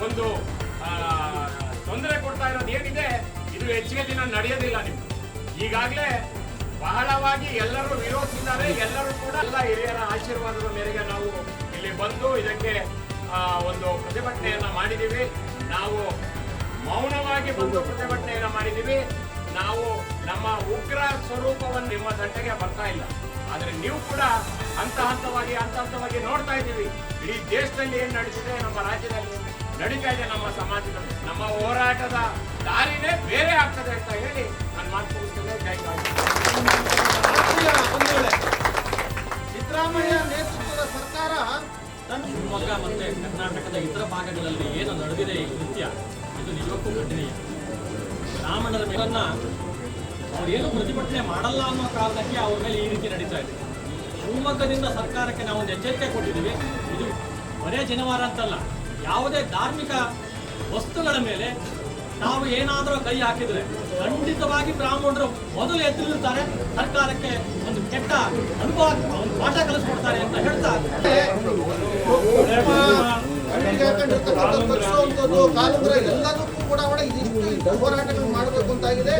ಒಂದು ತೊಂದರೆ ಕೊಡ್ತಾ ಇರೋದು ಏನಿದೆ, ಇದು ಹೆಚ್ಚಿಗೆ ದಿನ ನಡೆಯೋದಿಲ್ಲ. ನಿಮ್ಗೆ ಈಗಾಗಲೇ ಬಹಳವಾಗಿ ಎಲ್ಲರೂ ವಿರೋಧಿಸಿದ್ದಾರೆ. ಎಲ್ಲರೂ ಕೂಡ ಎಲ್ಲ ಹಿರಿಯರ ಆಶೀರ್ವಾದದ ಮೇರೆಗೆ ನಾವು ಇಲ್ಲಿ ಬಂದು ಇದಕ್ಕೆ ಒಂದು ಪ್ರತಿಭಟನೆಯನ್ನ ಮಾಡಿದ್ದೀವಿ. ನಾವು ಮೌನವಾಗಿ ಬಂದು ಪ್ರತಿಭಟನೆಯನ್ನ ಮಾಡಿದ್ದೀವಿ. ನಾವು ನಮ್ಮ ಉಗ್ರ ಸ್ವರೂಪವನ್ನು ನಿಮ್ಮ ತಂಟೆಗೆ ಬರ್ತಾ ಇಲ್ಲ. ಆದರೆ ನೀವು ಕೂಡ ಹಂತ ಹಂತವಾಗಿ ನೋಡ್ತಾ ಇದ್ದೀವಿ. ಇಡೀ ದೇಶದಲ್ಲಿ ಏನು ನಡೀತಿದೆ, ನಮ್ಮ ರಾಜ್ಯದಲ್ಲಿ ನಡೀತಾ ಇದೆ, ನಮ್ಮ ಸಮಾಜದಲ್ಲಿ. ನಮ್ಮ ಹೋರಾಟದ ದಾರಿನೇ ಬೇರೆ ಆಗ್ತದೆ ಅಂತ ಹೇಳಿ ನಾನು ಮಾತು ಮುಗಿಸ್ತೇನೆ. ಜೈ ಸಿದ್ದರಾಮಯ್ಯ ನೇತೃತ್ವದ ಸರ್ಕಾರ ಶಿವಮೊಗ್ಗ ಮತ್ತೆ ಕರ್ನಾಟಕದ ಇತರ ಭಾಗಗಳಲ್ಲಿ ಏನು ನಡೆದಿದೆ ಈ ಕೃತ್ಯ, ಇದು ನಿಜಕ್ಕೂ ಖಂಡನೀಯ. ಬ್ರಾಹ್ಮಣರ ಮೇಲನ್ನ ಅವ್ರೇನು ಪ್ರತಿಭಟನೆ ಮಾಡಲ್ಲ ಅನ್ನೋ ಕಾರಣಕ್ಕೆ ಅವ್ರ ಮೇಲೆ ಈ ರೀತಿ ನಡೀತಾ ಇದೆ. ಶಿವಮೊಗ್ಗದಿಂದ ಸರ್ಕಾರಕ್ಕೆ ನಾವು ಒಂದು ಎಚ್ಚರಿಕೆ ಕೊಟ್ಟಿದ್ದೀವಿ. ಇದು ಬರೇ ಜನವಾರ ಅಂತಲ್ಲ, ಯಾವುದೇ ಧಾರ್ಮಿಕ ವಸ್ತುಗಳ ಮೇಲೆ ನಾವು ಏನಾದರೂ ಕೈ ಹಾಕಿದರೆ ಖಂಡಿತವಾಗಿ ಬ್ರಾಹ್ಮಣರು ಮೊದಲು ಎದುರಿಸ್ತಾರೆ, ಸರ್ಕಾರಕ್ಕೆ ಒಂದು ಕೆಟ್ಟ ಅನುಭವ, ಒಂದು ಪಾಠ ಕಲಿಸ್ಕೊಡ್ತಾರೆ ಅಂತ ಹೇಳ್ತಾ ಎಲ್ಲದಕ್ಕೂ ಕೂಡ ಇದಿಷ್ಟು ಹೋರಾಟಗಳು ಮಾಡಬೇಕು ಅಂತಾಗಿದೆ.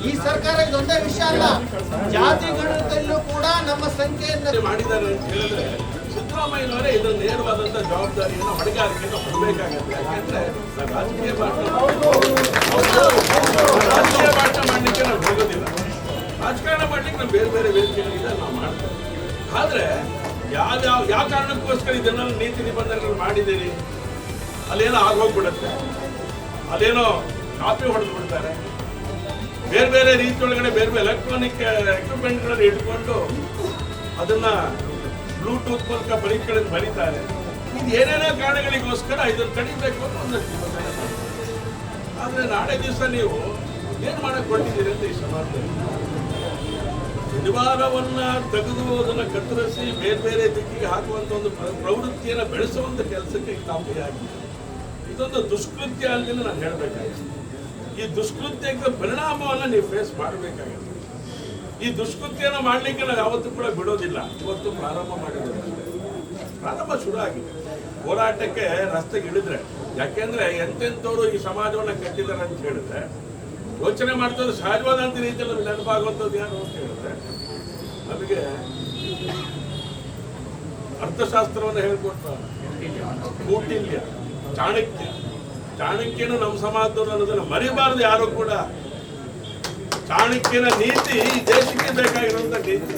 ಈ ಸರ್ಕಾರ ಇದೊಂದೇ ವಿಷಯ ಅಲ್ಲ, ಜಾತಿ ಗಣತಲ್ಲೂ ಕೂಡ ನಮ್ಮ ಸಂಖ್ಯೆಯನ್ನು ಮಾಡಿದ್ದಾರೆ ಅಂತ ಹೇಳಿದ್ರೆ ಸಿದ್ದರಾಮಯ್ಯನವರೇ ಇದರ ನೇರವಾದಂತ ಜವಾಬ್ದಾರಿಯನ್ನು ಹೊಣೆಗಾರಿಕೆಯನ್ನು ಹೊರಬೇಕಾಗುತ್ತೆ. ಯಾಕೆಂದ್ರೆ ರಾಜಕೀಯ ಭಾಷಣ ಮಾಡಲಿಕ್ಕೆ ನಾವು ಹೋಗೋದಿಲ್ಲ. ರಾಜಕಾರಣ ಮಾಡ್ಲಿಕ್ಕೆ ನಾವು ಬೇರೆ ಬೇರೆ ವೇದಿಕೆಗಳಿದೆ, ನಾವು ಮಾಡ್ತೇವೆ. ಆದ್ರೆ ಯಾವ ಕಾರಣಕ್ಕೋಸ್ಕರ ಇದನ್ನೆಲ್ಲ ನೀತಿ ನಿಬಂಧನೆಗಳು ಮಾಡಿದ್ದೀರಿ, ಅಲ್ಲೇನೋ ಆಗೋಗ್ಬಿಡುತ್ತೆ, ಅಲ್ಲೇನೋ ಕಾಪಿ ಹೊಡೆದು ಬಿಡ್ತಾರೆ, ಬೇರೆ ಬೇರೆ ರೀತಿಯೊಳಗಡೆ ಬೇರೆ ಬೇರೆ ಎಲೆಕ್ಟ್ರಾನಿಕ್ ಎಕ್ವಿಪ್ಮೆಂಟ್ಗಳನ್ನು ಇಟ್ಕೊಂಡು ಅದನ್ನ ಬ್ಲೂಟೂತ್ ಮೂಲಕ ಪರೀಕ್ಷೆಗಳನ್ನು ಬರೀತಾರೆ. ಇದು ಏನೇನೋ ಕಾರಣಗಳಿಗೋಸ್ಕರ ಇದನ್ನು ತಡಿಬೇಕು ಅಂತ ಒಂದಷ್ಟು ನಿಬಂಧನೆ. ಆದ್ರೆ ನಾಳೆ ದಿವಸ ನೀವು ಏನ್ ಮಾಡಕ್ ಹೊರಟಿದ್ದೀರಿ ಅಂತ ಈ ಸಮಾಜದಲ್ಲಿ ಶನಿವಾರವನ್ನ ತೆಗೆದು ಅದನ್ನ ಕತ್ತರಿಸಿ ಬೇರೆ ಬೇರೆ ದಿಕ್ಕಿಗೆ ಹಾಕುವಂತ ಒಂದು ಪ್ರವೃತ್ತಿಯನ್ನು ಬೆಳೆಸುವಂತ ಕೆಲಸಕ್ಕೆ ತಾಪೆಯಾಗಿದೆ. ಇದೊಂದು ದುಷ್ಕೃತ್ಯ ಅಂತ ನಾನು ಹೇಳಬೇಕಾಗಿದೆ. ಈ ದುಷ್ಕೃತ್ಯಕ್ಕೆ ಪರಿಣಾಮವನ್ನ ನೀವು ಫೇಸ್ ಮಾಡಬೇಕಾಗಿದೆ. ಈ ದುಷ್ಕೃತ್ಯನ ಮಾಡ್ಲಿಕ್ಕೆ ನಾವು ಯಾವತ್ತೂ ಕೂಡ ಬಿಡೋದಿಲ್ಲ. ಇವತ್ತು ಪ್ರಾರಂಭ ಮಾಡಿದ್ದೇವೆ, ಪ್ರಾರಂಭ ಶುರು ಆಗಿದೆ. ಹೋರಾಟಕ್ಕೆ ರಸ್ತೆಗೆ ಇಳಿದ್ರೆ, ಯಾಕೆಂದ್ರೆ ಎಂತೆಂಥವ್ರು ಈ ಸಮಾಜವನ್ನ ಕಟ್ಟಿದ್ದಾರೆ ಅಂತ ಹೇಳಿದ್ರೆ ಯೋಚನೆ ಮಾಡ್ತಾರೆ. ಸಹಜವಾದಂತ ರೀತಿಯಲ್ಲಿ ನೆನಪಾಗುವಂಥದ್ದು ಯಾರು ಅಂತ ಹೇಳಿದ್ರೆ ನಮಗೆ ಅರ್ಥಶಾಸ್ತ್ರವನ್ನು ಹೇಳ್ಕೊಟ್ಟ ಕೌಟಿಲ್ಯ, ಚಾಣಕ್ಯನು ನಮ್ಮ ಸಮಾಜದವರು ಅನ್ನೋದನ್ನ ಮರಿಬಾರದು ಯಾರು ಕೂಡ. ಚಾಣಕ್ಯನ ನೀತಿ ಈ ದೇಶಕ್ಕೆ ಬೇಕಾಗಿರುವಂತ ನೀತಿ.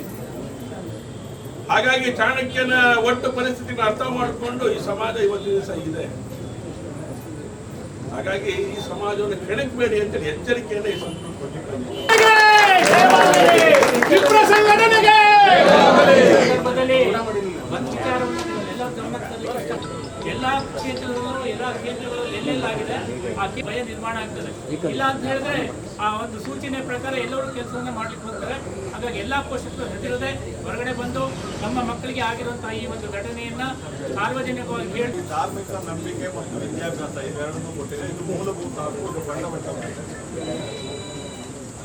ಹಾಗಾಗಿ ಚಾಣಕ್ಯನ ಒಟ್ಟು ಪರಿಸ್ಥಿತಿನ ಅರ್ಥ ಮಾಡಿಕೊಂಡು ಈ ಸಮಾಜ ಇವತ್ತಿನ ದಿವಸ ಇದೆ. ಹಾಗಾಗಿ ಈ ಸಮಾಜವನ್ನು ಕೆಣಕಬೇಡಿ ಅಂತೇಳಿ ಎಚ್ಚರಿಕೆಯನ್ನು ಈ ಎಲ್ಲ ಕ್ಷೇತ್ರದಲ್ಲೂ ಎಲ್ಲ ಕೇಂದ್ರಗಳಲ್ಲಿ ಎಲ್ಲೆಲ್ಲಾಗಿದೆ ಆ ಭಯ ನಿರ್ಮಾಣ ಆಗ್ತದೆ. ಇಲ್ಲ ಅಂತ ಹೇಳಿದ್ರೆ ಆ ಒಂದು ಸೂಚನೆ ಪ್ರಕಾರ ಎಲ್ಲರೂ ಕೆಲಸವನ್ನ ಮಾಡ್ಲಿಕ್ಕೆ ಹೋಗ್ತಾರೆ. ಹಾಗಾಗಿ ಎಲ್ಲಾ ಪೋಷಕರು ಹೆದರದೆ ಹೊರಗಡೆ ಬಂದು ನಮ್ಮ ಮಕ್ಕಳಿಗೆ ಆಗಿರುವಂತಹ ಈ ಒಂದು ಘಟನೆಯನ್ನ ಸಾರ್ವಜನಿಕವಾಗಿ ಹೇಳಿ ಧಾರ್ಮಿಕ ನಂಬಿಕೆ ಮತ್ತು ವಿದ್ಯಾಭ್ಯಾಸ ಇವೆರಡನ್ನೂ ಕೊಟ್ಟಿದೆ. ಇದು ಮೂಲಭೂತ ಹಾಗೂ ಇದು ಫಂಡಮೆಂಟಲ್.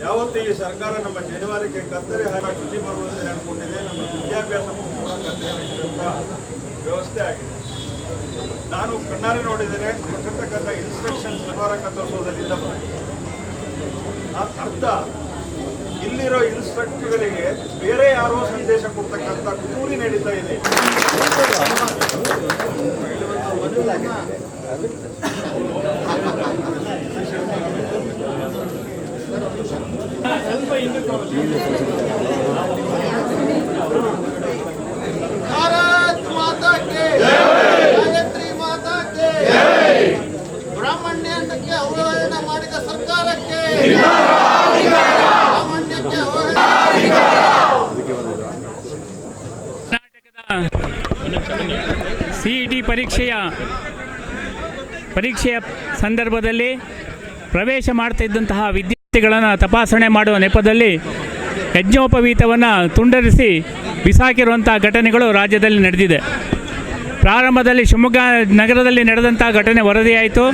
ಯಾವತ್ತು ಈ ಸರ್ಕಾರ ನಮ್ಮ ಜನವರಿಗೆ ಕತ್ತರಿ ಹಾಕಿ ಶುಚಿ ಬರುವಂತೆ ಅನ್ಕೊಂಡಿದೆ, ನಮ್ಮ ವಿದ್ಯಾಭ್ಯಾಸಕ್ಕೂ ಕೂಡ ಕತ್ತರಿ ಹಾಕಿರುವಂಥ ವ್ಯವಸ್ಥೆ ಆಗಿದೆ. ನಾನು ಕಣ್ಣಾರೆ ನೋಡಿದರೆ ಕೊಟ್ಟಿರ್ತಕ್ಕಂಥ ಇನ್ಸ್ಟ್ರಕ್ಷನ್ ಶನಿವಾರ ಕತ್ತರಿಸೋದರಿಂದ ಅರ್ಥ ಇಲ್ಲಿರೋ ಇನ್ಸ್ಟ್ರಕ್ಟರ್ಗಳಿಗೆ ಬೇರೆ ಯಾರೋ ಸಂದೇಶ ಕೊಡ್ತಕ್ಕಂಥ ಕುತೂರಿ ನಡೀತಾ ಇದೆ. ಭಾರತ್ ಮಾತಾ ಕೆ ಗಾಯತ್ರಿ ಮಾತಾ ಕೆ ಬ್ರಾಹ್ಮಣ್ಯಕ್ಕೆ ಅವಹೇಳನ ಮಾಡಿದ ಸರ್ಕಾರಕ್ಕೆ ಬ್ರಾಹ್ಮಣ್ಯಕ್ಕೆ ಸಿಇಟಿ ಪರೀಕ್ಷೆಯ ಸಂದರ್ಭದಲ್ಲಿ ಪ್ರವೇಶ ಮಾಡ್ತಾ ಇದ್ದಂತಹ ವಿದ್ಯಾರ್ಥಿಗಳನ್ನು ತಪಾಸಣೆ ಮಾಡುವ ನೆಪದಲ್ಲಿ ಯಜ್ಞೋಪವೀತವನ್ನು ತುಂಡರಿಸಿ ಬಿಸಾಕಿರುವಂಥ ಘಟನೆಗಳು ರಾಜ್ಯದಲ್ಲಿ ನಡೆದಿದೆ. ಪ್ರಾರಂಭದಲ್ಲಿ ಶಿವಮೊಗ್ಗ ನಗರದಲ್ಲಿ ನಡೆದಂಥ ಘಟನೆ ವರದಿಯಾಯಿತು.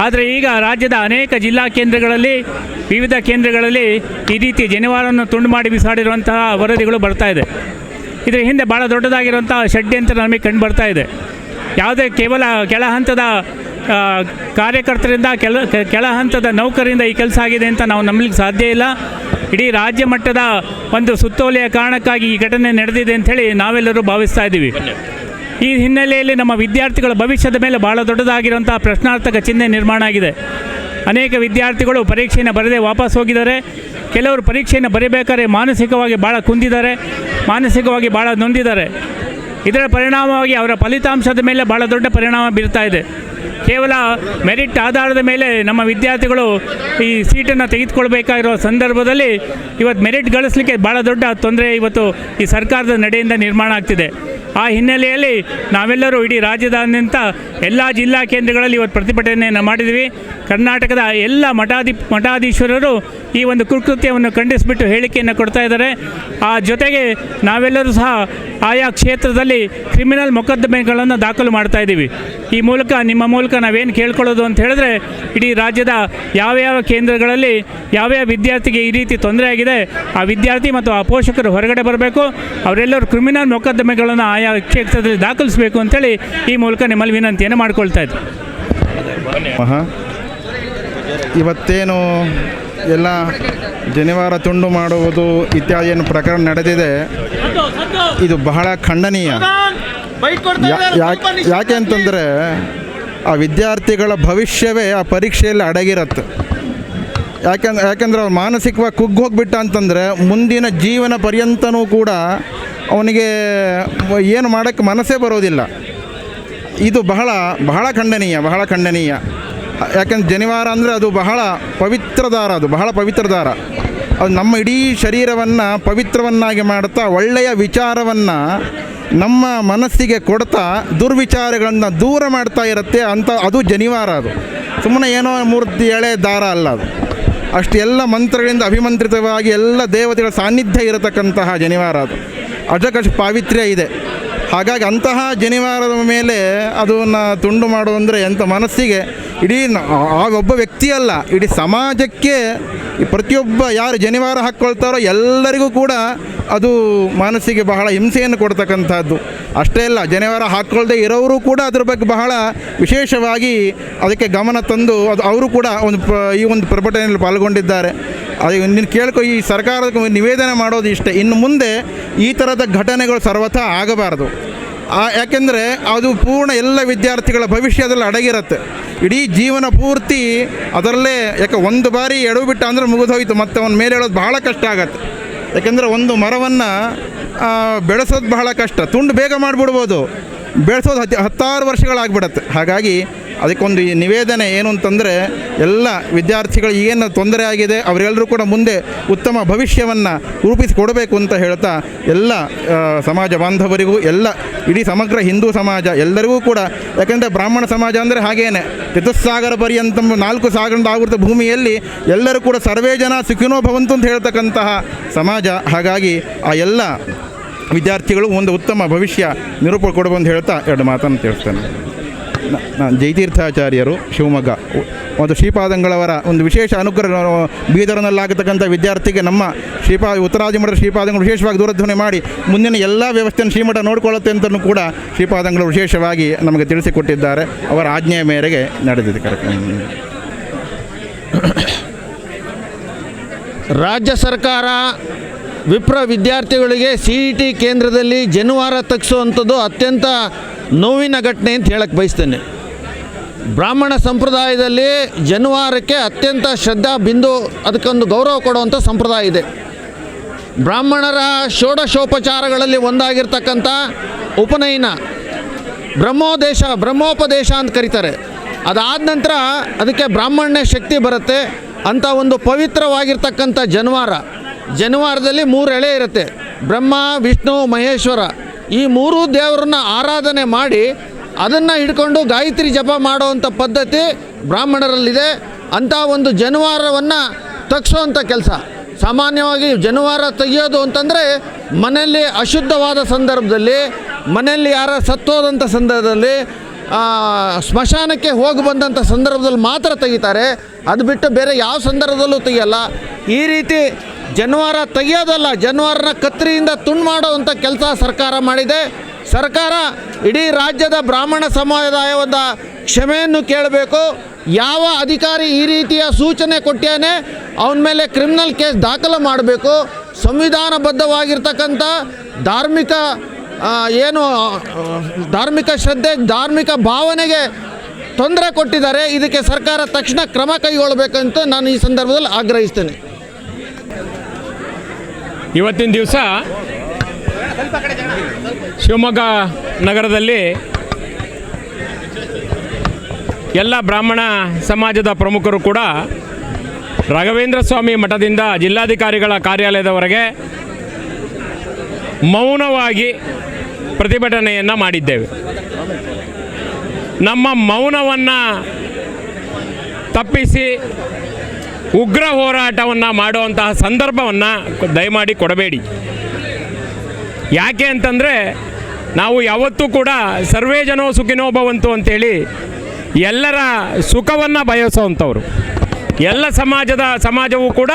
ಆದರೆ ಈಗ ರಾಜ್ಯದ ಅನೇಕ ಜಿಲ್ಲಾ ಕೇಂದ್ರಗಳಲ್ಲಿ, ವಿವಿಧ ಕೇಂದ್ರಗಳಲ್ಲಿ ಈ ರೀತಿ ಜನಿವಾರವನ್ನು ತುಂಡು ಮಾಡಿ ಬಿಸಾಡಿರುವಂತಹ ವರದಿಗಳು ಬರ್ತಾ ಇದೆ. ಇದರ ಹಿಂದೆ ಭಾಳ ದೊಡ್ಡದಾಗಿರುವಂಥ ಷಡ್ಯಂತ್ರ ನಮಗೆ ಕಂಡು ಬರ್ತಾ ಇದೆ. ಯಾವುದೇ ಕೇವಲ ಕೆಳ ಹಂತದ ಕಾರ್ಯಕರ್ತರಿಂದ ಕೆಳ ಹಂತದ ನೌಕರಿಂದ ಈ ಕೆಲಸ ಆಗಿದೆ ಅಂತ ನಾವು ನಂಬಲಿಕ್ಕೆ ಸಾಧ್ಯ ಇಲ್ಲ. ಇಡೀ ರಾಜ್ಯ ಮಟ್ಟದ ಒಂದು ಸುತ್ತೋಲೆಯ ಕಾರಣಕ್ಕಾಗಿ ಈ ಘಟನೆ ನಡೆದಿದೆ ಅಂಥೇಳಿ ನಾವೆಲ್ಲರೂ ಭಾವಿಸ್ತಾ ಇದ್ದೀವಿ. ಈ ಹಿನ್ನೆಲೆಯಲ್ಲಿ ನಮ್ಮ ವಿದ್ಯಾರ್ಥಿಗಳ ಭವಿಷ್ಯದ ಮೇಲೆ ಭಾಳ ದೊಡ್ಡದಾಗಿರುವಂಥ ಪ್ರಶ್ನಾರ್ಥಕ ಚಿಹ್ನೆ ನಿರ್ಮಾಣ ಆಗಿದೆ. ಅನೇಕ ವಿದ್ಯಾರ್ಥಿಗಳು ಪರೀಕ್ಷೆಯನ್ನು ಬರೆದೇ ವಾಪಸ್ ಹೋಗಿದ್ದಾರೆ. ಕೆಲವರು ಪರೀಕ್ಷೆಯನ್ನು ಬರೀಬೇಕಾದ್ರೆ ಮಾನಸಿಕವಾಗಿ ಭಾಳ ಕುಂದಿದ್ದಾರೆ, ಮಾನಸಿಕವಾಗಿ ಭಾಳ ನೊಂದಿದ್ದಾರೆ. ಇದರ ಪರಿಣಾಮವಾಗಿ ಅವರ ಫಲಿತಾಂಶದ ಮೇಲೆ ಭಾಳ ದೊಡ್ಡ ಪರಿಣಾಮ ಬೀರ್ತಾ ಇದೆ. ಕೇವಲ ಮೆರಿಟ್ ಆಧಾರದ ಮೇಲೆ ನಮ್ಮ ವಿದ್ಯಾರ್ಥಿಗಳು ಈ ಸೀಟನ್ನು ತೆಗೆದುಕೊಳ್ಬೇಕಾಗಿರೋ ಸಂದರ್ಭದಲ್ಲಿ ಇವತ್ತು ಮೆರಿಟ್ ಗಳಿಸಲಿಕ್ಕೆ ಭಾಳ ದೊಡ್ಡ ತೊಂದರೆ ಇವತ್ತು ಈ ಸರ್ಕಾರದ ನಡೆಯಿಂದ ನಿರ್ಮಾಣ ಆಗ್ತಿದೆ. ಆ ಹಿನ್ನೆಲೆಯಲ್ಲಿ ನಾವೆಲ್ಲರೂ ಇಡೀ ರಾಜ್ಯದಾದ್ಯಂತ ಎಲ್ಲ ಜಿಲ್ಲಾ ಕೇಂದ್ರಗಳಲ್ಲಿ ಇವತ್ತು ಪ್ರತಿಭಟನೆಯನ್ನು ಮಾಡಿದ್ವಿ. ಕರ್ನಾಟಕದ ಎಲ್ಲ ಮಠಾಧೀಶ್ವರರು ಈ ಒಂದು ಕುಕೃತ್ಯವನ್ನು ಖಂಡಿಸಿಬಿಟ್ಟು ಹೇಳಿಕೆಯನ್ನು ಕೊಡ್ತಾ ಇದ್ದಾರೆ. ಆ ಜೊತೆಗೆ ನಾವೆಲ್ಲರೂ ಸಹ ಆಯಾ ಕ್ಷೇತ್ರದಲ್ಲಿ ಕ್ರಿಮಿನಲ್ ಮೊಕದ್ದಮೆಗಳನ್ನು ದಾಖಲು ಮಾಡ್ತಾ ಇದ್ದೀವಿ. ಈ ಮೂಲಕ ನಿಮ್ಮ ಮೂಲಕ ನಾವೇನು ಕೇಳ್ಕೊಳ್ಳೋದು ಅಂತ ಹೇಳಿದ್ರೆ, ಇಡೀ ರಾಜ್ಯದ ಯಾವ್ಯಾವ ಕೇಂದ್ರಗಳಲ್ಲಿ ಯಾವ್ಯಾವ ವಿದ್ಯಾರ್ಥಿಗೆ ಈ ರೀತಿ ತೊಂದರೆ ಆಗಿದೆ ಆ ವಿದ್ಯಾರ್ಥಿ ಮತ್ತು ಆ ಪೋಷಕರು ಹೊರಗಡೆ ಬರಬೇಕು. ಅವರೆಲ್ಲರೂ ಕ್ರಿಮಿನಲ್ ಮೊಕದ್ದಮೆಗಳನ್ನು ಆಯಾ ಕ್ಷೇತ್ರದಲ್ಲಿ ದಾಖಲಿಸಬೇಕು ಅಂತೇಳಿ ಈ ಮೂಲಕ ನಿಮ್ಮಲ್ಲಿ ವಿನಂತಿಯನ್ನು ಮಾಡ್ಕೊಳ್ತಾ ಇದ್ವಿ. ಇವತ್ತೇನು ಎಲ್ಲ ಜನಿವಾರ ತುಂಡು ಮಾಡುವುದು ಇತ್ಯಾದಿ ಏನು ಪ್ರಕರಣ ನಡೆದಿದೆ, ಇದು ಬಹಳ ಖಂಡನೀಯ. ಯಾಕೆ ಅಂತಂದರೆ ಆ ವಿದ್ಯಾರ್ಥಿಗಳ ಭವಿಷ್ಯವೇ ಆ ಪರೀಕ್ಷೆಯಲ್ಲಿ ಅಡಗಿರುತ್ತೆ. ಯಾಕೆಂದ್ರೆ ಅವ್ರು ಮಾನಸಿಕವಾಗಿ ಕುಗ್ಗಿ ಹೋಗ್ಬಿಟ್ಟ ಅಂತಂದರೆ ಮುಂದಿನ ಜೀವನ ಪರ್ಯಂತನೂ ಕೂಡ ಅವನಿಗೆ ಏನು ಮಾಡೋಕ್ಕೆ ಮನಸ್ಸೇ ಬರೋದಿಲ್ಲ. ಇದು ಬಹಳ ಬಹಳ ಖಂಡನೀಯ. ಯಾಕೆಂದ್ರೆ ಜನಿವಾರ ಅಂದರೆ ಅದು ಬಹಳ ಪವಿತ್ರ ದಾರ, ಅದು ಬಹಳ ಪವಿತ್ರ ದಾರ. ಅದು ನಮ್ಮ ಇಡೀ ಶರೀರವನ್ನು ಪವಿತ್ರವನ್ನಾಗಿ ಮಾಡುತ್ತಾ ಒಳ್ಳೆಯ ವಿಚಾರವನ್ನು ನಮ್ಮ ಮನಸ್ಸಿಗೆ ಕೊಡ್ತಾ ದುರ್ವಿಚಾರಗಳನ್ನು ದೂರ ಮಾಡ್ತಾ ಇರುತ್ತೆ ಅಂತ ಅದು ಜನಿವಾರ. ಅದು ಸುಮ್ಮನೆ ಏನೋ ಮೂರ್ತಿ ಎಳೆ ದಾರ ಅಲ್ಲ. ಅದು ಅಷ್ಟೆಲ್ಲ ಮಂತ್ರಗಳಿಂದ ಅಭಿಮಂತ್ರಿತವಾಗಿ ಎಲ್ಲ ದೇವತೆಗಳ ಸಾನ್ನಿಧ್ಯ ಇರತಕ್ಕಂತಹ ಜನಿವಾರ. ಅದು ಅಜಕಶ ಪಾವಿತ್ರ್ಯ ಇದೆ. ಹಾಗಾಗಿ ಅಂತಹ ಜನಿವಾರದ ಮೇಲೆ ಅದನ್ನು ತುಂಡು ಮಾಡೋದಂದರೆ ಎಂಥ ಮನಸ್ಸಿಗೆ ಇಡೀ ಆ ಒಬ್ಬ ವ್ಯಕ್ತಿಯಲ್ಲ, ಇಡೀ ಸಮಾಜಕ್ಕೆ ಪ್ರತಿಯೊಬ್ಬ ಯಾರು ಜನಿವಾರ ಹಾಕ್ಕೊಳ್ತಾರೋ ಎಲ್ಲರಿಗೂ ಕೂಡ ಅದು ಮನಸ್ಸಿಗೆ ಬಹಳ ಹಿಂಸೆಯನ್ನು ಕೊಡ್ತಕ್ಕಂಥದ್ದು. ಅಷ್ಟೇ ಅಲ್ಲ, ಜನಿವಾರ ಹಾಕ್ಕೊಳ್ದೇ ಇರೋರು ಕೂಡ ಅದ್ರ ಬಗ್ಗೆ ಬಹಳ ವಿಶೇಷವಾಗಿ ಅದಕ್ಕೆ ಗಮನ ತಂದು ಅವರು ಕೂಡ ಈ ಒಂದು ಪ್ರತಿಭಟನೆಯಲ್ಲಿ ಪಾಲ್ಗೊಂಡಿದ್ದಾರೆ. ಅದು ನೀನು ಕೇಳ್ಕೊ, ಈ ಸರ್ಕಾರಕ್ಕೆ ನಿವೇದನೆ ಮಾಡೋದು ಇಷ್ಟೇ, ಇನ್ನು ಮುಂದೆ ಈ ಥರದ ಘಟನೆಗಳು ಸರ್ವಥಾ ಆಗಬಾರ್ದು. ಯಾಕೆಂದರೆ ಅದು ಪೂರ್ಣ ಎಲ್ಲ ವಿದ್ಯಾರ್ಥಿಗಳ ಭವಿಷ್ಯದಲ್ಲಿ ಅಡಗಿರುತ್ತೆ. ಇಡೀ ಜೀವನ ಪೂರ್ತಿ ಅದರಲ್ಲೇ, ಯಾಕೆ ಒಂದು ಬಾರಿ ಎಡವು ಬಿಟ್ಟ ಅಂದರೆ ಮುಗಿದೋಯ್ತು, ಮತ್ತು ಅವನ ಮೇಲೆ ಹೇಳೋದು ಬಹಳ ಕಷ್ಟ ಆಗತ್ತೆ. ಯಾಕೆಂದರೆ ಒಂದು ಮರವನ್ನು ಬೆಳೆಸೋದು ಬಹಳ ಕಷ್ಟ, ತುಂಡು ಬೇಗ ಮಾಡಿಬಿಡ್ಬೋದು, ಬೆಳೆಸೋದು 10 ವರ್ಷಗಳಾಗ್ಬಿಡತ್ತೆ. ಹಾಗಾಗಿ ಅದಕ್ಕೊಂದು ಈ ನಿವೇದನೆ ಏನು ಅಂತಂದರೆ, ಎಲ್ಲ ವಿದ್ಯಾರ್ಥಿಗಳು ಏನು ತೊಂದರೆ ಆಗಿದೆ ಅವರೆಲ್ಲರೂ ಕೂಡ ಮುಂದೆ ಉತ್ತಮ ಭವಿಷ್ಯವನ್ನು ರೂಪಿಸಿಕೊಡಬೇಕು ಅಂತ ಹೇಳ್ತಾ ಎಲ್ಲ ಸಮಾಜ ಬಾಂಧವರಿಗೂ, ಎಲ್ಲ ಇಡೀ ಸಮಗ್ರ ಹಿಂದೂ ಸಮಾಜ ಎಲ್ಲರಿಗೂ ಕೂಡ, ಯಾಕೆಂದರೆ ಬ್ರಾಹ್ಮಣ ಸಮಾಜ ಅಂದರೆ ಹಾಗೇನೆ ಚತುಸ್ಸಾಗರ ಪರ್ಯಂತ 4 ಸಾಗರದ ಆವೃತ ಭೂಮಿಯಲ್ಲಿ ಎಲ್ಲರೂ ಕೂಡ ಸರ್ವೇ ಜನ ಸುಖಿನೋ ಭವಂತು ಅಂತ ಹೇಳ್ತಕ್ಕಂತಹ ಸಮಾಜ. ಹಾಗಾಗಿ ಆ ಎಲ್ಲ ವಿದ್ಯಾರ್ಥಿಗಳು ಒಂದು ಉತ್ತಮ ಭವಿಷ್ಯ ನಿರೂಪಣೆ ಕೊಡಬಂದು ಹೇಳ್ತಾ 2 ಮಾತನ್ನು ತಿಳಿಸ್ತೇನೆ. ನಾನು ಜಯತೀರ್ಥಾಚಾರ್ಯರು, ಶಿವಮೊಗ್ಗ. ಒಂದು ಶ್ರೀಪಾದಂಗಳವರ ಒಂದು ವಿಶೇಷ ಅನುಗ್ರಹ ಬೀದರ್ನಲ್ಲಾಗತಕ್ಕಂಥ ವಿದ್ಯಾರ್ಥಿಗೆ ನಮ್ಮ ಉತ್ತರಾದಿಮಠದ ಶ್ರೀಪಾದಂಗಳು ವಿಶೇಷವಾಗಿ ದೂರಧ್ವನಿ ಮಾಡಿ ಮುಂದಿನ ಎಲ್ಲ ವ್ಯವಸ್ಥೆಯನ್ನು ಶ್ರೀಮಠ ನೋಡಿಕೊಳ್ಳುತ್ತೆ ಅಂತಲೂ ಕೂಡ ಶ್ರೀಪಾದಂಗಳು ವಿಶೇಷವಾಗಿ ನಮಗೆ ತಿಳಿಸಿಕೊಟ್ಟಿದ್ದಾರೆ. ಅವರ ಆಜ್ಞೆಯ ಮೇರೆಗೆ ನಡೆದಿದೆ ಕಾರ್ಯಕ್ರಮ. ರಾಜ್ಯ ಸರ್ಕಾರ ವಿಪ್ರ ವಿದ್ಯಾರ್ಥಿಗಳಿಗೆ CET ಕೇಂದ್ರದಲ್ಲಿ ಜನಿವಾರ ತೆಗೆಸುವಂಥದ್ದು ಅತ್ಯಂತ ನೋವಿನ ಘಟನೆ ಅಂತ ಹೇಳಕ್ಕೆ ಬಯಸ್ತೇನೆ. ಬ್ರಾಹ್ಮಣ ಸಂಪ್ರದಾಯದಲ್ಲಿ ಜನಿವಾರಕ್ಕೆ ಅತ್ಯಂತ ಶ್ರದ್ಧಾ ಬಿಂದು, ಅದಕ್ಕೊಂದು ಗೌರವ ಕೊಡುವಂಥ ಸಂಪ್ರದಾಯ ಇದೆ. ಬ್ರಾಹ್ಮಣರ ಷೋಡಶೋಪಚಾರಗಳಲ್ಲಿ ಒಂದಾಗಿರ್ತಕ್ಕಂಥ ಉಪನಯನ ಬ್ರಹ್ಮೋಪದೇಶ ಅಂತ ಕರೀತಾರೆ. ಅದಾದ ನಂತರ ಅದಕ್ಕೆ ಬ್ರಾಹ್ಮಣ್ಯ ಶಕ್ತಿ ಬರುತ್ತೆ. ಅಂಥ ಒಂದು ಪವಿತ್ರವಾಗಿರ್ತಕ್ಕಂಥ ಜನಿವಾರದಲ್ಲಿ 3 ಎಳೆ ಇರುತ್ತೆ. ಬ್ರಹ್ಮ, ವಿಷ್ಣು, ಮಹೇಶ್ವರ, ಈ 3 ದೇವರನ್ನ ಆರಾಧನೆ ಮಾಡಿ ಅದನ್ನು ಹಿಡ್ಕೊಂಡು ಗಾಯತ್ರಿ ಜಪ ಮಾಡುವಂಥ ಪದ್ಧತಿ ಬ್ರಾಹ್ಮಣರಲ್ಲಿದೆ. ಅಂಥ ಒಂದು ಜನಿವಾರವನ್ನು ತೆಗೆಸೋವಂಥ ಕೆಲಸ. ಸಾಮಾನ್ಯವಾಗಿ ಜನಿವಾರ ತೆಗೆಯೋದು ಅಂತಂದರೆ ಮನೆಯಲ್ಲಿ ಅಶುದ್ಧವಾದ ಸಂದರ್ಭದಲ್ಲಿ, ಮನೆಯಲ್ಲಿ ಯಾರ ಸತ್ತೋದಂಥ ಸಂದರ್ಭದಲ್ಲಿ, ಸ್ಮಶಾನಕ್ಕೆ ಹೋಗಿ ಬಂದಂಥ ಸಂದರ್ಭದಲ್ಲಿ ಮಾತ್ರ ತೆಗಿತಾರೆ. ಅದು ಬಿಟ್ಟು ಬೇರೆ ಯಾವ ಸಂದರ್ಭದಲ್ಲೂ ತೆಗಿಯಲ್ಲ. ಈ ರೀತಿ ಜನಿವಾರ ತೆಗೆಯೋದಲ್ಲ, ಜನಿವಾರನ ಕತ್ತರಿಯಿಂದ ತುಂಡು ಮಾಡೋವಂಥ ಕೆಲಸ ಸರ್ಕಾರ ಮಾಡಿದೆ. ಸರ್ಕಾರ ಇಡೀ ರಾಜ್ಯದ ಬ್ರಾಹ್ಮಣ ಸಮುದಾಯದ ಕ್ಷಮೆಯನ್ನು ಕೇಳಬೇಕು. ಯಾವ ಅಧಿಕಾರಿ ಈ ರೀತಿಯ ಸೂಚನೆ ಕೊಟ್ಟಾನೆ ಅವನ ಮೇಲೆ ಕ್ರಿಮಿನಲ್ ಕೇಸ್ ದಾಖಲು ಮಾಡಬೇಕು. ಸಂವಿಧಾನಬದ್ಧವಾಗಿರ್ತಕ್ಕಂಥ ಧಾರ್ಮಿಕ ಶ್ರದ್ಧೆ, ಧಾರ್ಮಿಕ ಭಾವನೆಗೆ ತೊಂದರೆ ಕೊಟ್ಟಿದ್ದಾರೆ. ಇದಕ್ಕೆ ಸರ್ಕಾರ ತಕ್ಷಣ ಕ್ರಮ ಕೈಗೊಳ್ಳಬೇಕಂತ ನಾನು ಈ ಸಂದರ್ಭದಲ್ಲಿ ಆಗ್ರಹಿಸ್ತೇನೆ. ಇವತ್ತಿನ ದಿವಸ ಶಿವಮೊಗ್ಗ ನಗರದಲ್ಲಿ ಎಲ್ಲ ಬ್ರಾಹ್ಮಣ ಸಮಾಜದ ಪ್ರಮುಖರು ಕೂಡ ರಾಘವೇಂದ್ರ ಸ್ವಾಮಿ ಮಠದಿಂದ ಜಿಲ್ಲಾಧಿಕಾರಿಗಳ ಕಾರ್ಯಾಲಯದವರೆಗೆ ಮೌನವಾಗಿ ಪ್ರತಿಭಟನೆಯನ್ನು ಮಾಡಿದ್ದೇವೆ. ನಮ್ಮ ಮೌನವನ್ನು ತಪ್ಪಿಸಿ ಉಗ್ರ ಹೋರಾಟವನ್ನು ಮಾಡುವಂತಹ ಸಂದರ್ಭವನ್ನು ದಯಮಾಡಿ ಕೊಡಬೇಡಿ. ಯಾಕೆ ಅಂತಂದರೆ ನಾವು ಯಾವತ್ತೂ ಕೂಡ ಸರ್ವೇ ಜನೋ ಸುಖಿನೋ ಭವಂತು ಅಂಥೇಳಿ ಎಲ್ಲರ ಸುಖವನ್ನು ಬಯಸುವಂಥವ್ರು. ಎಲ್ಲ ಸಮಾಜವೂ ಕೂಡ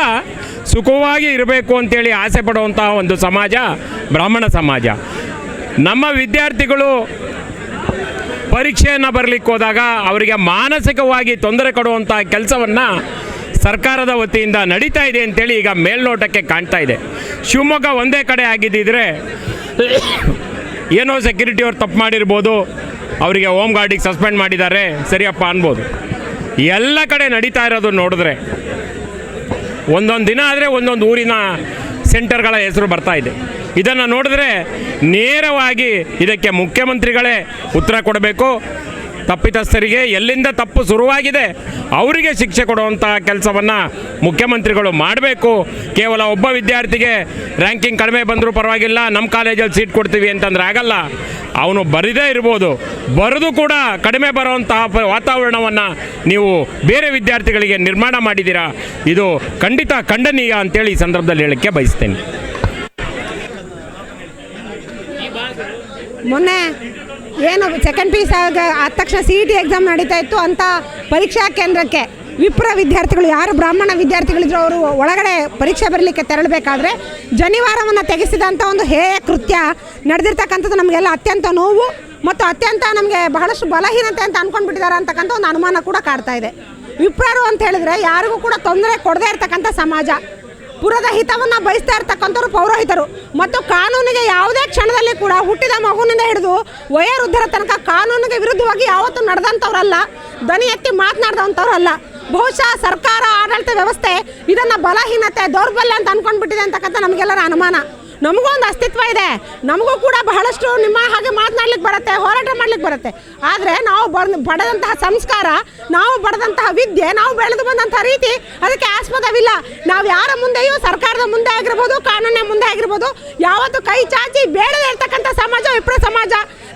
ಸುಖವಾಗಿ ಇರಬೇಕು ಅಂತೇಳಿ ಆಸೆ ಪಡುವಂತಹ ಒಂದು ಸಮಾಜ ಬ್ರಾಹ್ಮಣ ಸಮಾಜ. ನಮ್ಮ ವಿದ್ಯಾರ್ಥಿಗಳು ಪರೀಕ್ಷೆಯನ್ನು ಬರಲಿಕ್ಕೆ ಹೋದಾಗ ಅವರಿಗೆ ಮಾನಸಿಕವಾಗಿ ತೊಂದರೆ ಕೊಡುವಂಥ ಕೆಲಸವನ್ನು ಸರ್ಕಾರದ ವತಿಯಿಂದ ನಡೀತಾ ಇದೆ ಅಂತೇಳಿ ಈಗ ಮೇಲ್ನೋಟಕ್ಕೆ ಕಾಣ್ತಾ ಇದೆ. ಶಿವಮೊಗ್ಗ ಒಂದೇ ಕಡೆ ಆಗಿದ್ದಿದ್ರೆ ಏನೋ ಸೆಕ್ಯೂರಿಟಿಯವ್ರು ತಪ್ಪು ಮಾಡಿರ್ಬೋದು, ಅವರಿಗೆ ಹೋಮ್ ಗಾರ್ಡಿಗೆ ಸಸ್ಪೆಂಡ್ ಮಾಡಿದ್ದಾರೆ, ಸರಿಯಪ್ಪ ಅನ್ಬೋದು. ಎಲ್ಲ ಕಡೆ ನಡೀತಾ ಇರೋದು ನೋಡಿದ್ರೆ ಒಂದೊಂದು ದಿನ ಆದರೆ ಒಂದೊಂದು ಊರಿನ ಸೆಂಟರ್ಗಳ ಹೆಸರು ಬರ್ತಾ ಇದೆ. ಇದನ್ನು ನೋಡಿದ್ರೆ ನೇರವಾಗಿ ಇದಕ್ಕೆ ಮುಖ್ಯಮಂತ್ರಿಗಳೇ ಉತ್ತರ ಕೊಡಬೇಕು. ತಪ್ಪಿತಸ್ಥರಿಗೆ ಎಲ್ಲಿಂದ ತಪ್ಪು ಶುರುವಾಗಿದೆ ಅವರಿಗೆ ಶಿಕ್ಷೆ ಕೊಡುವಂಥ ಕೆಲಸವನ್ನು ಮುಖ್ಯಮಂತ್ರಿಗಳು ಮಾಡಬೇಕು. ಕೇವಲ ಒಬ್ಬ ವಿದ್ಯಾರ್ಥಿಗೆ ರ್ಯಾಂಕಿಂಗ್ ಕಡಿಮೆ ಬಂದರೂ ಪರವಾಗಿಲ್ಲ, ನಮ್ಮ ಕಾಲೇಜಲ್ಲಿ ಸೀಟ್ ಕೊಡ್ತೀವಿ ಅಂತಂದರೆ ಆಗಲ್ಲ. ಅವನು ಬರಿದೇ ಇರ್ಬೋದು, ಬರೆದು ಕೂಡ ಕಡಿಮೆ ಬರುವಂತಹ ವಾತಾವರಣವನ್ನು ನೀವು ಬೇರೆ ವಿದ್ಯಾರ್ಥಿಗಳಿಗೆ ನಿರ್ಮಾಣ ಮಾಡಿದ್ದೀರಾ. ಇದು ಖಂಡಿತ ಖಂಡನೀಯ ಅಂತೇಳಿ ಈ ಸಂದರ್ಭದಲ್ಲಿ ಹೇಳಕ್ಕೆ ಬಯಸ್ತೇನೆ. ಮೊನ್ನೆ ಏನು ಸೆಕೆಂಡ್ ಪೀಸ್ ಆದ ತಕ್ಷಣ CET ಎಕ್ಸಾಮ್ ನಡೀತಾ ಇತ್ತು ಅಂತ ಪರೀಕ್ಷಾ ಕೇಂದ್ರಕ್ಕೆ ವಿಪ್ರ ವಿದ್ಯಾರ್ಥಿಗಳು, ಯಾರು ಬ್ರಾಹ್ಮಣ ವಿದ್ಯಾರ್ಥಿಗಳಿದ್ರು ಅವರು ಒಳಗಡೆ ಪರೀಕ್ಷೆ ಬರಲಿಕ್ಕೆ ತೆರಳಬೇಕಾದ್ರೆ ಜನಿವಾರವನ್ನು ತೆಗೆಸಿದಂಥ ಒಂದು ಹೇಯ ಕೃತ್ಯ ನಡೆದಿರ್ತಕ್ಕಂಥದ್ದು ನಮಗೆಲ್ಲ ಅತ್ಯಂತ ನೋವು ಮತ್ತು ಅತ್ಯಂತ ನಮಗೆ ಬಹಳಷ್ಟು ಬಲಹೀನತೆ ಅಂತ ಅಂದ್ಕೊಂಡ್ಬಿಟ್ಟಿದ್ದಾರೆ ಅಂತಕ್ಕಂಥ ಒಂದು ಅನುಮಾನ ಕೂಡ ಕಾಡ್ತಾ ಇದೆ. ವಿಪ್ರರು ಅಂತ ಹೇಳಿದ್ರೆ ಯಾರಿಗೂ ಕೂಡ ತೊಂದರೆ ಕೊಡದೇ ಇರತಕ್ಕಂಥ ಸಮಾಜ, ಪುರದ ಹಿತವನ್ನು ಬಯಸ್ತಾ ಇರ್ತಕ್ಕಂಥವ್ರು ಪೌರೋಹಿತರು ಮತ್ತು ಕಾನೂನಿಗೆ ಯಾವುದೇ ಕ್ಷಣದಲ್ಲಿ ಕೂಡ ಹುಟ್ಟಿದ ಮಗುವಿನಿಂದ ಹಿಡಿದು ವಯೋವೃದ್ಧರ ತನಕ ಕಾನೂನಿಗೆ ವಿರುದ್ಧವಾಗಿ ಯಾವತ್ತೂ ನಡೆದಂಥವ್ರಲ್ಲ, ಧ್ವನಿ ಎತ್ತಿ ಮಾತನಾಡಿದಂಥವ್ರು ಅಲ್ಲ. ಬಹುಶಃ ಸರ್ಕಾರ, ಆಡಳಿತ ವ್ಯವಸ್ಥೆ ಇದನ್ನು ಬಲಹೀನತೆ, ದೌರ್ಬಲ್ಯ ಅಂತ ಅಂದ್ಕೊಂಡ್ಬಿಟ್ಟಿದೆ ಅಂತಕ್ಕಂಥ ನಮಗೆಲ್ಲರ ಅನುಮಾನ. ನಮಗೂ ಒಂದು ಅಸ್ತಿತ್ವ ಇದೆ, ನಮಗೂ ಕೂಡ ಬಹಳಷ್ಟು ನಿಮ್ಮ ಹಾಗೆ ಮಾತನಾಡ್ಲಿಕ್ಕೆ ಬರುತ್ತೆ, ಹೋರಾಟ ಮಾಡ್ಲಿಕ್ಕೆ ಬರುತ್ತೆ. ಆದರೆ ನಾವು ಪಡೆದಂತಹ ಸಂಸ್ಕಾರ, ನಾವು ಪಡೆದಂತಹ ವಿದ್ಯೆ, ನಾವು ಬೆಳೆದು ಬಂದಂತಹ ರೀತಿ ಅದಕ್ಕೆ ಆಸ್ಪದವಿಲ್ಲ. ನಾವು ಯಾರ ಮುಂದೆಯೂ, ಸರ್ಕಾರದ ಮುಂದೆ ಆಗಿರ್ಬೋದು, ಕಾನೂನಿನ ಮುಂದೆ ಆಗಿರ್ಬೋದು, ಯಾವತ್ತು ಕೈ ಚಾಚಿ ಬೇಡದೇ ಇರ್ತಕ್ಕಂಥ ಸಮಾಜ ವಿಪ್ರ ಸಮಾಜ.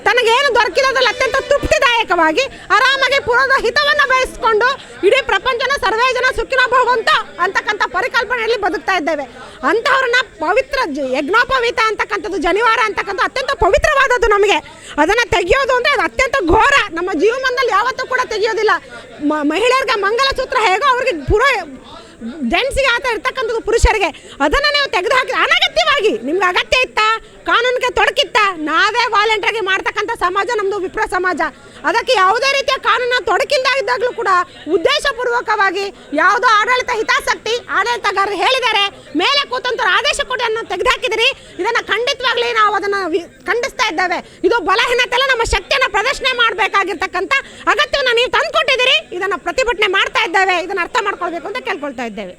ತನಗೇನು ದೊರಕಿರೋದ್ರಲ್ಲಿ ಅತ್ಯಂತ ತೃಪ್ತಿದಾಯಕವಾಗಿ ಆರಾಮಾಗಿ ಪುರದ ಹಿತವನ್ನು ಬಯಸಿಕೊಂಡು ಇಡೀ ಪ್ರಪಂಚನ ಸರ್ವೇ ಜನ ಸುಖಿನೋ ಭವಂತ ಅಂತಕ್ಕಂಥ ಪರಿಕಲ್ಪನೆಯಲ್ಲಿ ಬದುಕ್ತಾ ಇದ್ದೇವೆ. ಅಂತಹವ್ರನ್ನ ಪವಿತ್ರ ಯಜ್ಞೋಪವೀತ ಅಂತಕ್ಕಂಥದ್ದು, ಜನಿವಾರ ಅಂತಕ್ಕಂಥ ಅತ್ಯಂತ ಪವಿತ್ರವಾದದ್ದು. ನಮಗೆ ಅದನ್ನು ತೆಗೆಯೋದು ಅಂದರೆ ಅದು ಅತ್ಯಂತ ಘೋರ. ನಮ್ಮ ಜೀವನದಲ್ಲಿ ಯಾವತ್ತೂ ಕೂಡ ತೆಗೆಯೋದಿಲ್ಲ. ಮಹಿಳೆಯರಿಗೆ ಮಂಗಲಸೂತ್ರ ಹೇಗೋ ಅವ್ರಿಗೆ ಜೆಂಟ್ಸಿಗೆ ಆತ ಇರ್ತಕ್ಕಂಥದ್ದು ಪುರುಷರಿಗೆ, ಅದನ್ನು ನೀವು ತೆಗೆದುಹಾಕಿ ಅನಗತ್ಯವಾಗಿ ನಿಮ್ಗೆ ಅಗತ್ಯ ಇತ್ತಾ, ಕಾನೂನಿಗೆ ತೊಡಕಿತ್ತ, ನಾವೇ ವಾಲಂಟಿಯರ್ಗೆ ಮಾಡ್ತಕ್ಕಂಥ ಸಮಾಜ ನಮ್ಮದು ವಿಪ್ರ ಸಮಾಜ. ಅದಕ್ಕೆ ಯಾವುದೇ ರೀತಿಯ ಕಾನೂನ ತೊಡಕಿಲ್ದಾಗಿದ್ದಾಗಲೂ ಕೂಡ ಉದ್ದೇಶಪೂರ್ವಕವಾಗಿ ಯಾವುದೋ ಆಡಳಿತ ಹಿತಾಸಕ್ತಿ, ಆಡಳಿತಗಾರರು ಹೇಳಿದ್ದಾರೆ, ಮೇಲೆ ಕೂತಂತವ್ರು ಆದೇಶ ಕೊಡಿ ಅನ್ನೋ ತೆಗೆದುಹಾಕಿದಿರಿ. ಇದನ್ನು ಖಂಡಿತವಾಗ್ಲಿ ನಾವು ಅದನ್ನು ಖಂಡಿಸ್ತಾ ಇದ್ದೇವೆ. ಇದು ಬಲಹೀನತೆಲ್ಲ ನಮ್ಮ ಶಕ್ತಿಯನ್ನು ಪ್ರದರ್ಶನ ಮಾಡಬೇಕಾಗಿರ್ತಕ್ಕಂಥ ಅಗತ್ಯವನ್ನು ನೀವು ತಂದುಕೊಟ್ಟಿದ್ದೀರಿ. ಇದನ್ನು ಪ್ರತಿಭಟನೆ ಮಾಡ್ತಾ ಇದ್ದೇವೆ. ಇದನ್ನು ಅರ್ಥ ಮಾಡ್ಕೊಳ್ಬೇಕು ಅಂತ ಕೇಳ್ಕೊಳ್ತಾ ಇದ್ದೇವೆ.